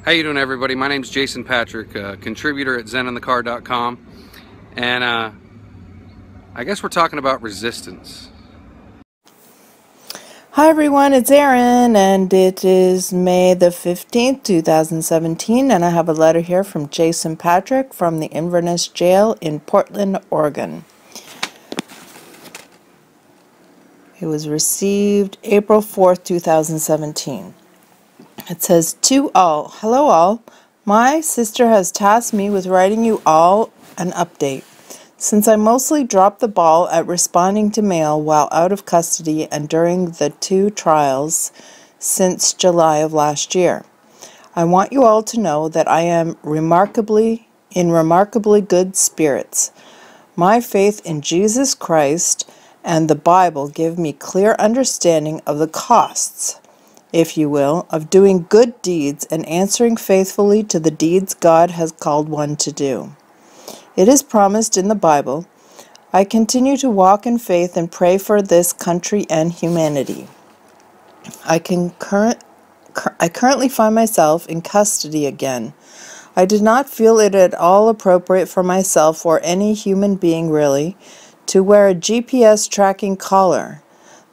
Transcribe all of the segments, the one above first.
How you doing, everybody? My name is Jason Patrick, contributor at ZenInTheCar.com, and I guess we're talking about resistance. Hi everyone, it's Erin, and it is May the 15th, 2017, and I have a letter here from Jason Patrick from the Inverness Jail in Portland, Oregon. It was received April 4th, 2017. It says, "To all, hello all, my sister has tasked me with writing you all an update. Since I mostly dropped the ball at responding to mail while out of custody and during the 2 trials since July of last year, I want you all to know that I am in remarkably good spirits. My faith in Jesus Christ and the Bible give me clear understanding of the costs, if you will, of doing good deeds and answering faithfully to the deeds God has called one to do. It is promised in the Bible. I continue to walk in faith and pray for this country and humanity. I currently find myself in custody again. I did not feel it at all appropriate for myself or any human being really to wear a GPS tracking collar.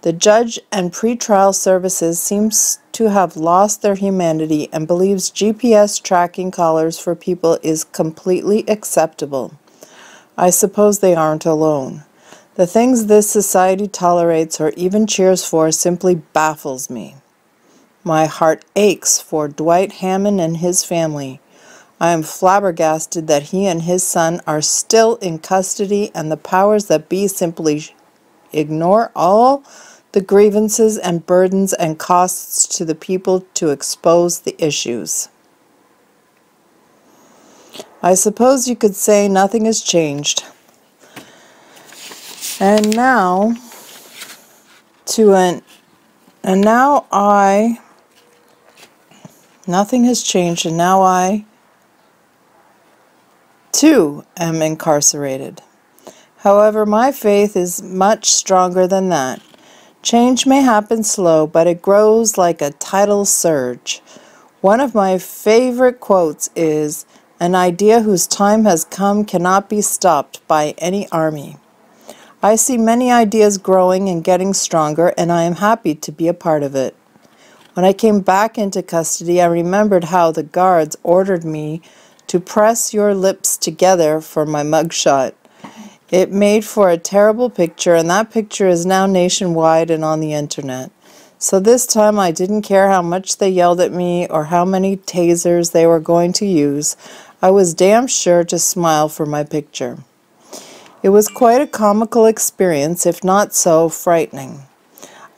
The judge and pretrial services seems to have lost their humanity and believes GPS tracking collars for people is completely acceptable. I suppose they aren't alone. The things this society tolerates or even cheers for simply baffles me. My heart aches for Dwight Hammond and his family. I am flabbergasted that he and his son are still in custody and the powers that be simply ignore all the grievances and burdens and costs to the people to expose the issues. I suppose you could say nothing has changed. And now nothing has changed, and now I too am incarcerated. However, my faith is much stronger than that. Change may happen slow, but it grows like a tidal surge. One of my favorite quotes is, "An idea whose time has come cannot be stopped by any army." I see many ideas growing and getting stronger, and I am happy to be a part of it. When I came back into custody, I remembered how the guards ordered me to press your lips together for my mugshot. It made for a terrible picture, and that picture is now nationwide and on the internet. So this time I didn't care how much they yelled at me or how many tasers they were going to use. I was damn sure to smile for my picture. It was quite a comical experience, if not so frightening.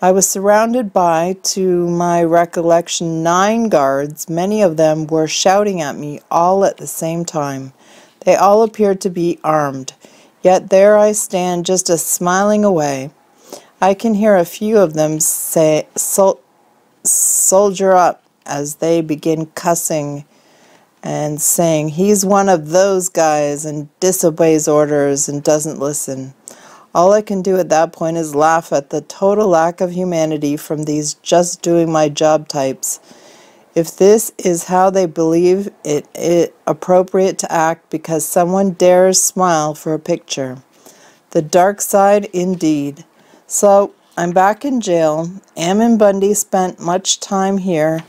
I was surrounded by, to my recollection, 9 guards. Many of them were shouting at me all at the same time. They all appeared to be armed. Yet there I stand, just a smiling away. I can hear a few of them say, "Soldier up," as they begin cussing and saying, "He's one of those guys and disobeys orders and doesn't listen." All I can do at that point is laugh at the total lack of humanity from these just doing my job types. If this is how they believe it appropriate to act because someone dares smile for a picture. The dark side indeed. So, I'm back in jail. Ammon Bundy spent much time here,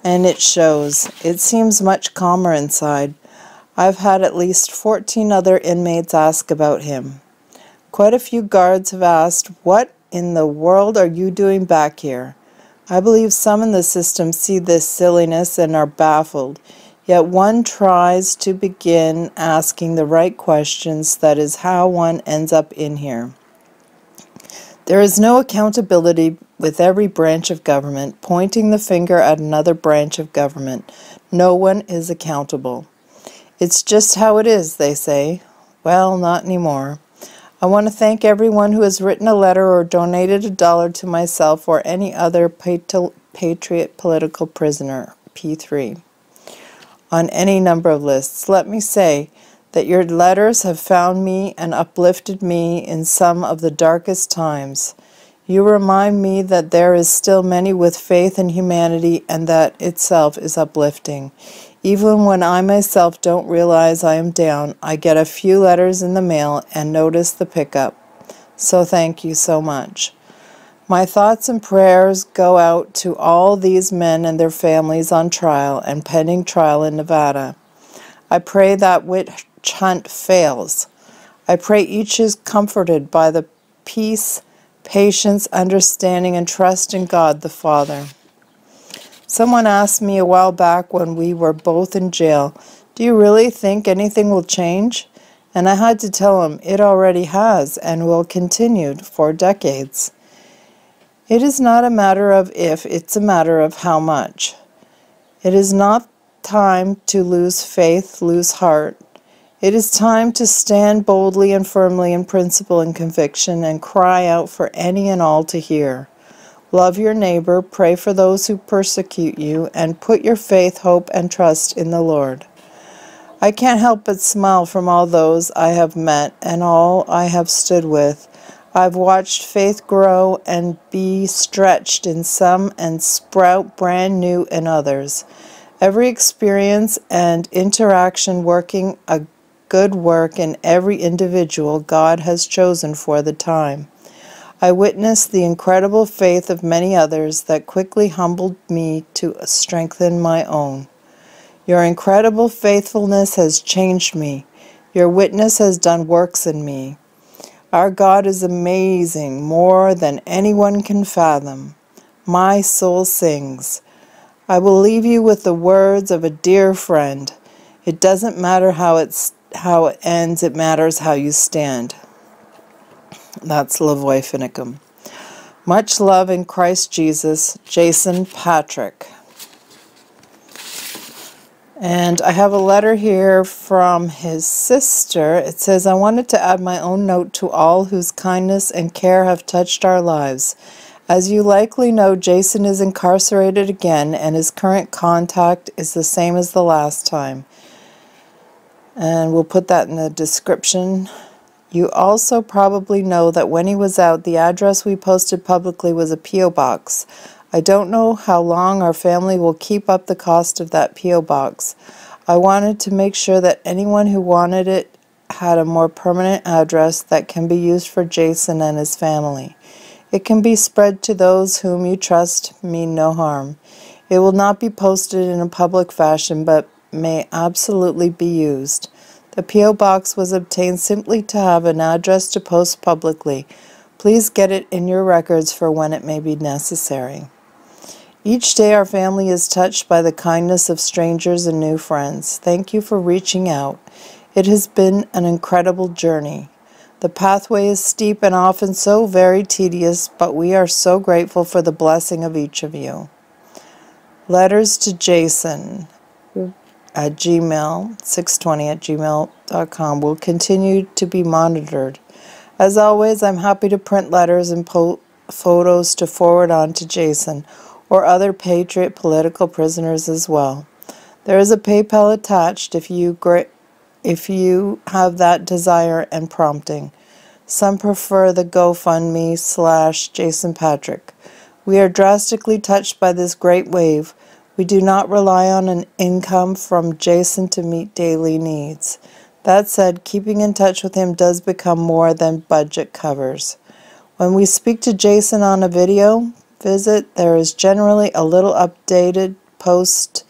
and it shows. It seems much calmer inside. I've had at least 14 other inmates ask about him. Quite a few guards have asked, "What in the world are you doing back here?" I believe some in the system see this silliness and are baffled, yet one tries to begin asking the right questions. That is how one ends up in here. There is no accountability with every branch of government, pointing the finger at another branch of government. No one is accountable. It's just how it is, they say. Well, not anymore. I want to thank everyone who has written a letter or donated $1 to myself or any other Patriot political prisoner, P3, on any number of lists. Let me say that your letters have found me and uplifted me in some of the darkest times. You remind me that there is still many with faith in humanity, and that itself is uplifting. Even when I myself don't realize I am down, I get a few letters in the mail and notice the pickup. So thank you so much. My thoughts and prayers go out to all these men and their families on trial and pending trial in Nevada. I pray that witch hunt fails. I pray each is comforted by the peace, patience, understanding, and trust in God the Father. Someone asked me a while back when we were both in jail, "Do you really think anything will change?" And I had to tell him it already has and will continue for decades. It is not a matter of if, it's a matter of how much. It is not time to lose faith, lose heart. It is time to stand boldly and firmly in principle and conviction and cry out for any and all to hear. Love your neighbor, pray for those who persecute you, and put your faith, hope, and trust in the Lord. I can't help but smile from all those I have met and all I have stood with. I've watched faith grow and be stretched in some and sprout brand new in others. Every experience and interaction working a good work in every individual God has chosen for the time. I witnessed the incredible faith of many others that quickly humbled me to strengthen my own. Your incredible faithfulness has changed me. Your witness has done works in me. Our God is amazing, more than anyone can fathom. My soul sings. I will leave you with the words of a dear friend. It doesn't matter how it ends, it matters how you stand. That's Lavoy Finicum. Much love in Christ Jesus, Jason Patrick. And I have a letter here from his sister. It says, I wanted to add my own note to all whose kindness and care have touched our lives. As you likely know, Jason is incarcerated again, and his current contact is the same as the last time. And we'll put that in the description. You also probably know that when he was out, the address we posted publicly was a P.O. box. I don't know how long our family will keep up the cost of that P.O. box. I wanted to make sure that anyone who wanted it had a more permanent address that can be used for Jason and his family. It can be spread to those whom you trust mean no harm. It will not be posted in a public fashion, but may absolutely be used. The P.O. box was obtained simply to have an address to post publicly. Please get it in your records for when it may be necessary. Each day our family is touched by the kindness of strangers and new friends. Thank you for reaching out. It has been an incredible journey. The pathway is steep and often so very tedious, but we are so grateful for the blessing of each of you. Letters to Jason at Gmail, 620@gmail.com will continue to be monitored. As always, I'm happy to print letters and photos to forward on to Jason or other Patriot political prisoners as well. There is a PayPal attached if you have that desire and prompting. Some prefer the GoFundMe /Jason Patrick. We are drastically touched by this great wave. We do not rely on an income from Jason to meet daily needs. That said, keeping in touch with him does become more than budget covers. When we speak to Jason on a video visit, there is generally a little updated post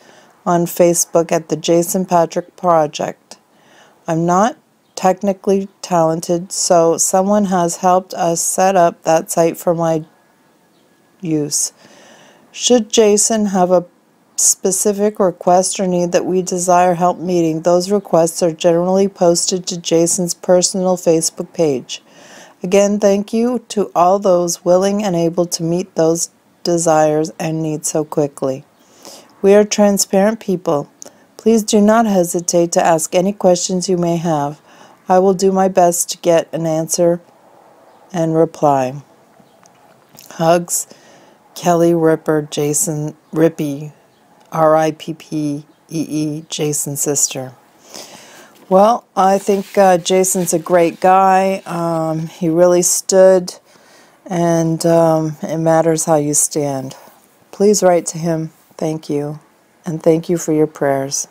on Facebook at the Jason Patrick Project. I'm not technically talented, so someone has helped us set up that site for my use. Should Jason have a specific request or need that we desire help meeting, those requests are generally posted to Jason's personal Facebook page. Again, thank you to all those willing and able to meet those desires and needs so quickly. We are transparent people. Please do not hesitate to ask any questions you may have. I will do my best to get an answer and reply. Hugs, Kelly Ripper, Jason Rippey, Rippee, Jason's sister. Well, I think Jason's a great guy. He really stood and it matters how you stand. Please write to him. Thank you. And thank you for your prayers.